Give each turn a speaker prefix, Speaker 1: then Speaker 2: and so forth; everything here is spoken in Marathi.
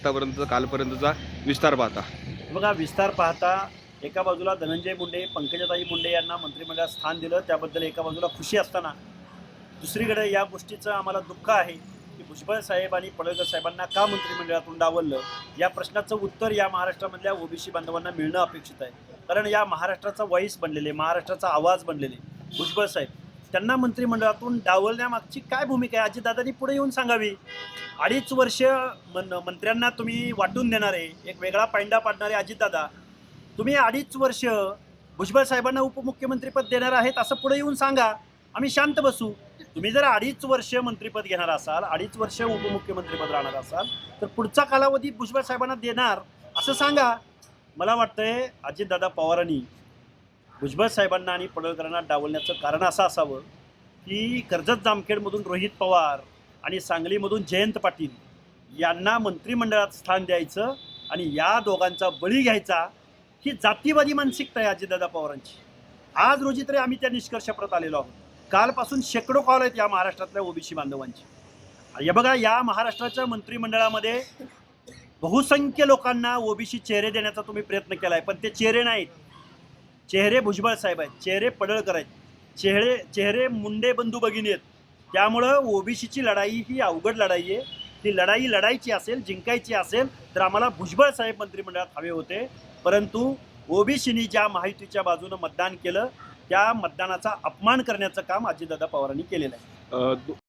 Speaker 1: आतापर्यंतचा कालपर्यंतचा विस्तार पाहता?
Speaker 2: बघा, विस्तार पाहता एका बाजूला धनंजय मुंडे, पंकजाताई मुंडे यांना मंत्रिमंडळात स्थान दिलं, त्याबद्दल एका बाजूला खुशी असताना दुसरीकडे या गोष्टीचं आम्हाला दुःख आहे की भुजबळ साहेब आणि पडळकर साहेबांना का मंत्रिमंडळातून डावललं, या प्रश्नाचं उत्तर या महाराष्ट्रामधल्या ओबीसी बांधवांना मिळणं अपेक्षित आहे. कारण या महाराष्ट्राचा व्हॉइस बनलेले, महाराष्ट्राचा आवाज बनलेले भुजबळ साहेब, त्यांना मंत्रिमंडळातून डावलण्यामागची काय भूमिका आहे अजितदादांनी पुढे येऊन सांगावी. 2.5 वर्ष मंत्र्यांना तुम्ही वाटून देणारे, एक वेगळा पायंडा पाडणारे अजितदादा, तुम्ही 2.5 वर्ष भुजबळ साहेबांना उपमुख्यमंत्रीपद देणार आहेत असं पुढे येऊन सांगा, आम्ही शांत बसू. तुम्ही जर 2.5 वर्ष मंत्रिपद घेणार असाल, 2.5 वर्ष उपमुख्यमंत्रीपद राहणार असाल, तर पुढचा कालावधी भुजबळ साहेबांना देणार असं सांगा. मला वाटतंय अजितदादा पवारांनी भुजबळ साहेबांना आणि पडळकरांना डावलण्याचं कारण असं असावं की कर्जत जामखेडमधून रोहित पवार आणि सांगलीमधून जयंत पाटील यांना मंत्रिमंडळात स्थान द्यायचं आणि या दोघांचा बळी घ्यायचा, ही जातीवादी मानसिकता आहे अजितदादा पवारांची. आज रोजी तरी आम्ही त्या निष्कर्षाप्रत आलेलो आहोत. कालपासून शेकडो कॉल आहेत या महाराष्ट्रातल्या ओबीसी बांधवांची. हे बघा, या महाराष्ट्राच्या मंत्रिमंडळामध्ये बहुसंख्य लोकांना ओबीसी चेहरे देण्याचा तुम्ही प्रयत्न केला आहे, पण ते चेहरे नाहीत. चेहरे भुजबळ साहेब आहेत, चेहरे पडळकर आहेत, चेहरे मुंडे बंधू भगिनी आहेत. त्यामुळं ओबीसीची लढाई ही अवघड लढाई आहे. ती लढाई लढायची असेल, जिंकायची असेल तर आम्हाला भुजबळ साहेब मंत्रिमंडळात हवे होते. परंतु ओबीसीनी ज्या महायुतीच्या बाजूनं मतदान केलं, त्या मतदानाचा अपमान करण्याचं काम अजितदादा पवारांनी केलेलं आहे.